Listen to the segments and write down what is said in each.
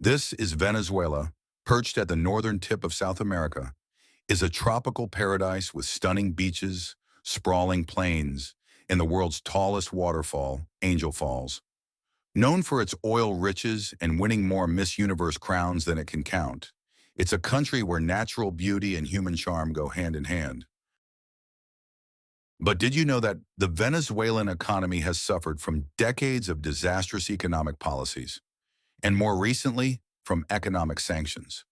This is Venezuela, perched at the northern tip of South America, is a tropical paradise with stunning beaches, sprawling plains, and the world's tallest waterfall, Angel Falls. Known for its oil riches and winning more Miss Universe crowns than it can count, it's a country where natural beauty and human charm go hand in hand. But did you know that the Venezuelan economy has suffered from decades of disastrous economic policies, and more recently, from economic sanctions?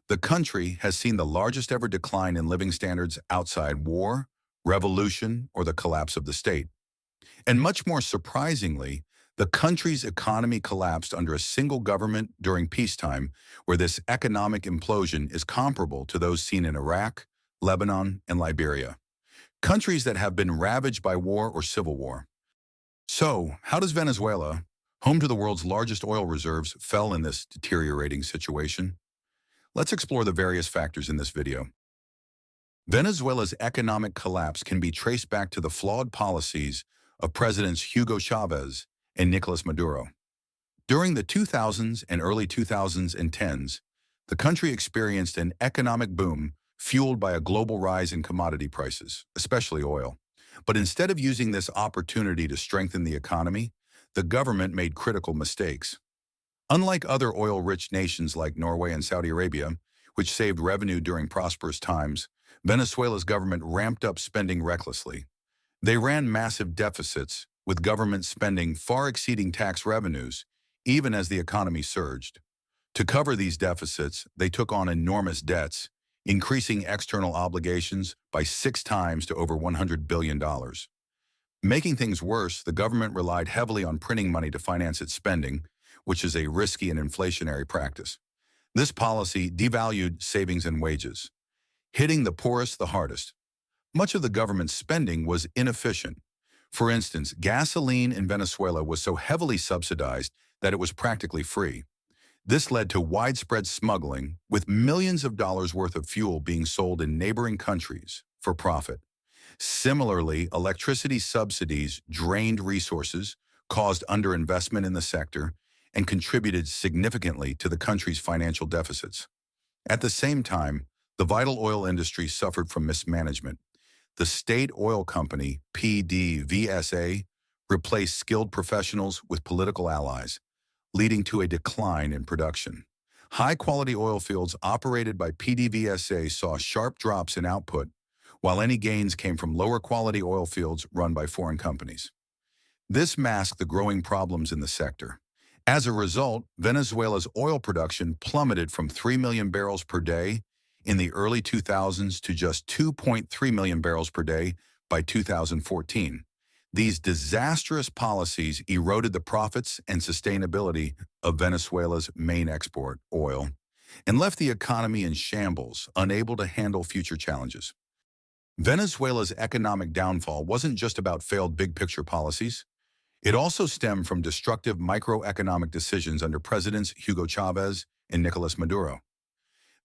The country has seen the largest ever decline in living standards outside war, revolution, or the collapse of the state. And much more surprisingly, the country's economy collapsed under a single government during peacetime, where this economic implosion is comparable to those seen in Iraq, Lebanon, and Liberia, countries that have been ravaged by war or civil war. So, how does Venezuela, home to the world's largest oil reserves, fell in this deteriorating situation? Let's explore the various factors in this video. Venezuela's economic collapse can be traced back to the flawed policies of Presidents Hugo Chavez and Nicolás Maduro. During the 2000s and early 2010s, the country experienced an economic boom fueled by a global rise in commodity prices, especially oil. But instead of using this opportunity to strengthen the economy, the government made critical mistakes. Unlike other oil-rich nations like Norway and Saudi Arabia, which saved revenue during prosperous times, Venezuela's government ramped up spending recklessly. They ran massive deficits, with government spending far exceeding tax revenues, even as the economy surged. To cover these deficits, they took on enormous debts, increasing external obligations by 6 times to over $100 billion. Making things worse, the government relied heavily on printing money to finance its spending, which is a risky and inflationary practice. This policy devalued savings and wages, hitting the poorest the hardest. Much of the government's spending was inefficient. For instance, gasoline in Venezuela was so heavily subsidized that it was practically free. This led to widespread smuggling, with millions of dollars worth of fuel being sold in neighboring countries for profit. Similarly, electricity subsidies drained resources, caused underinvestment in the sector, and contributed significantly to the country's financial deficits. At the same time, the vital oil industry suffered from mismanagement. The state oil company, PDVSA, replaced skilled professionals with political allies, leading to a decline in production. High-quality oil fields operated by PDVSA saw sharp drops in output, while any gains came from lower-quality oil fields run by foreign companies. This masked the growing problems in the sector. As a result, Venezuela's oil production plummeted from 3 million barrels per day in the early 2000s to just 2.3 million barrels per day by 2014. These disastrous policies eroded the profits and sustainability of Venezuela's main export, oil, and left the economy in shambles, unable to handle future challenges. Venezuela's economic downfall wasn't just about failed big-picture policies. It also stemmed from destructive microeconomic decisions under Presidents Hugo Chavez and Nicolás Maduro.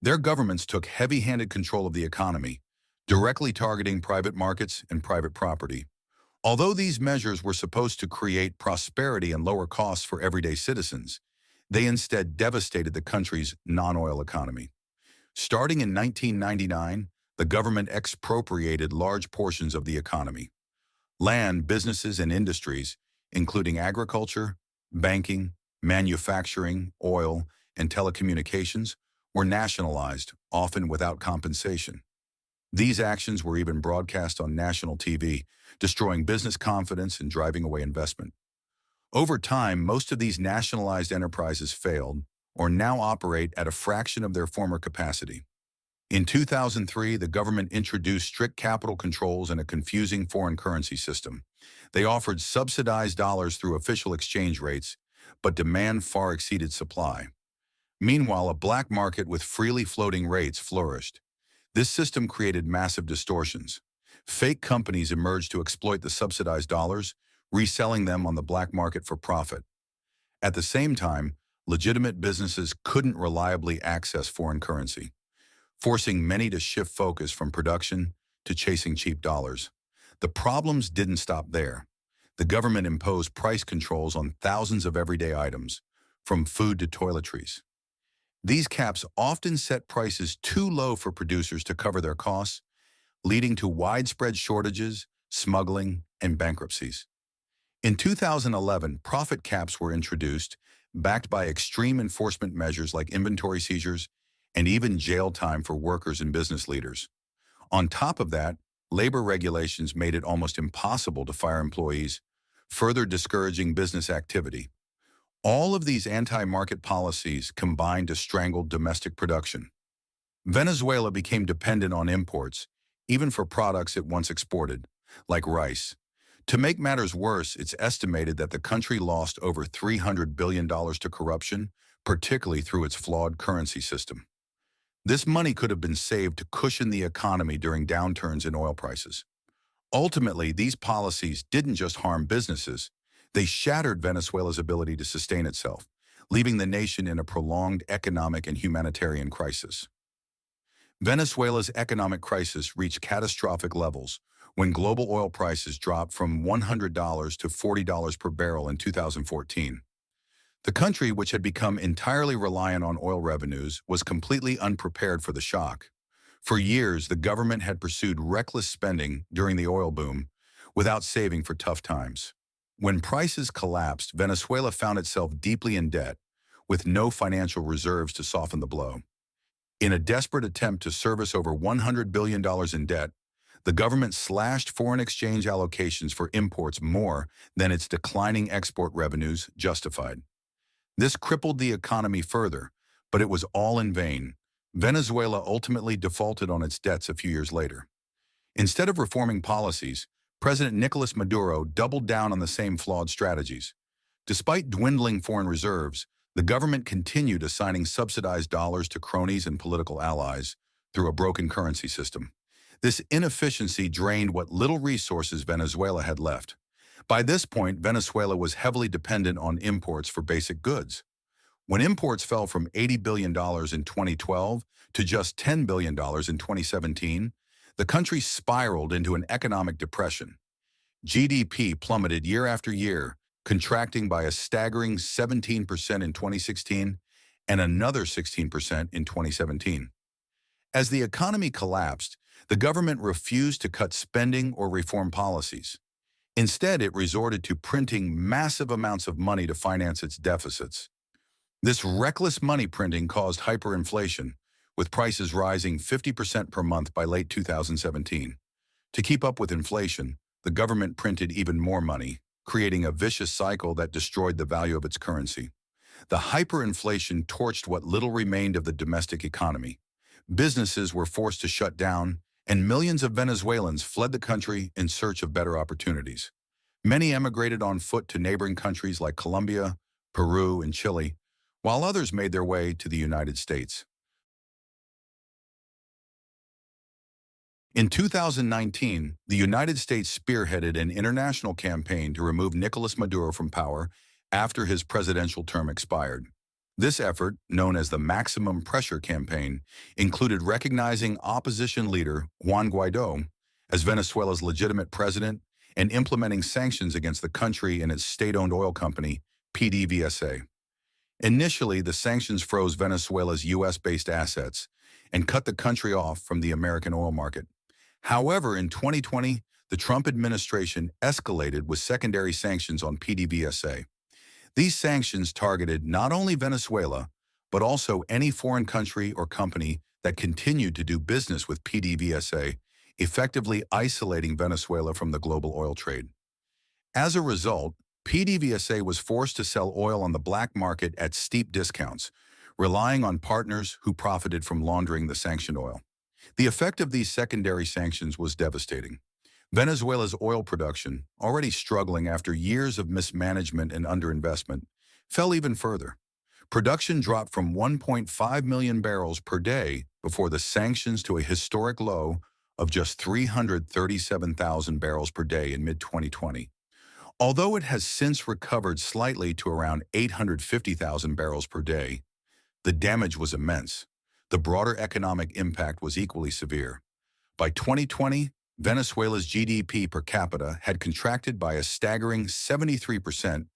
Their governments took heavy-handed control of the economy, directly targeting private markets and private property. Although these measures were supposed to create prosperity and lower costs for everyday citizens, they instead devastated the country's non-oil economy. Starting in 1999, the government expropriated large portions of the economy. Land, businesses, and industries, including agriculture, banking, manufacturing, oil, and telecommunications, were nationalized, often without compensation. These actions were even broadcast on national TV, destroying business confidence and driving away investment. Over time, most of these nationalized enterprises failed or now operate at a fraction of their former capacity. In 2003, the government introduced strict capital controls and a confusing foreign currency system. They offered subsidized dollars through official exchange rates, but demand far exceeded supply. Meanwhile, a black market with freely floating rates flourished. This system created massive distortions. Fake companies emerged to exploit the subsidized dollars, reselling them on the black market for profit. At the same time, legitimate businesses couldn't reliably access foreign currency, forcing many to shift focus from production to chasing cheap dollars. The problems didn't stop there. The government imposed price controls on thousands of everyday items, from food to toiletries. These caps often set prices too low for producers to cover their costs, leading to widespread shortages, smuggling, and bankruptcies. In 2011, profit caps were introduced, backed by extreme enforcement measures like inventory seizures and even jail time for workers and business leaders. On top of that, labor regulations made it almost impossible to fire employees, further discouraging business activity. All of these anti-market policies combined to strangle domestic production. Venezuela became dependent on imports, even for products it once exported, like rice. To make matters worse, it's estimated that the country lost over $300 billion to corruption, particularly through its flawed currency system. This money could have been saved to cushion the economy during downturns in oil prices. Ultimately, these policies didn't just harm businesses, they shattered Venezuela's ability to sustain itself, leaving the nation in a prolonged economic and humanitarian crisis. Venezuela's economic crisis reached catastrophic levels when global oil prices dropped from $100 to $40 per barrel in 2014. The country, which had become entirely reliant on oil revenues, was completely unprepared for the shock. For years, the government had pursued reckless spending during the oil boom without saving for tough times. When prices collapsed, Venezuela found itself deeply in debt, with no financial reserves to soften the blow. In a desperate attempt to service over $100 billion in debt, the government slashed foreign exchange allocations for imports more than its declining export revenues justified. This crippled the economy further, but it was all in vain. Venezuela ultimately defaulted on its debts a few years later. Instead of reforming policies, President Nicolás Maduro doubled down on the same flawed strategies. Despite dwindling foreign reserves, the government continued assigning subsidized dollars to cronies and political allies through a broken currency system. This inefficiency drained what little resources Venezuela had left. By this point, Venezuela was heavily dependent on imports for basic goods. When imports fell from $80 billion in 2012 to just $10 billion in 2017, the country spiraled into an economic depression. GDP plummeted year after year, contracting by a staggering 17% in 2016 and another 16% in 2017. As the economy collapsed, the government refused to cut spending or reform policies. Instead, it resorted to printing massive amounts of money to finance its deficits. This reckless money printing caused hyperinflation, with prices rising 50% per month by late 2017. To keep up with inflation, the government printed even more money, creating a vicious cycle that destroyed the value of its currency. The hyperinflation torched what little remained of the domestic economy. Businesses were forced to shut down, and millions of Venezuelans fled the country in search of better opportunities. Many emigrated on foot to neighboring countries like Colombia, Peru, and Chile, while others made their way to the United States. In 2019, the United States spearheaded an international campaign to remove Nicolás Maduro from power after his presidential term expired. This effort, known as the Maximum Pressure Campaign, included recognizing opposition leader Juan Guaidó as Venezuela's legitimate president and implementing sanctions against the country and its state-owned oil company, PDVSA. Initially, the sanctions froze Venezuela's U.S.-based assets and cut the country off from the American oil market. However, in 2020, the Trump administration escalated with secondary sanctions on PDVSA. These sanctions targeted not only Venezuela, but also any foreign country or company that continued to do business with PDVSA, effectively isolating Venezuela from the global oil trade. As a result, PDVSA was forced to sell oil on the black market at steep discounts, relying on partners who profited from laundering the sanctioned oil. The effect of these secondary sanctions was devastating. Venezuela's oil production, already struggling after years of mismanagement and underinvestment, fell even further. Production dropped from 1.5 million barrels per day before the sanctions to a historic low of just 337,000 barrels per day in mid-2020. Although it has since recovered slightly to around 850,000 barrels per day, the damage was immense. The broader economic impact was equally severe. By 2020, Venezuela's GDP per capita had contracted by a staggering 73%,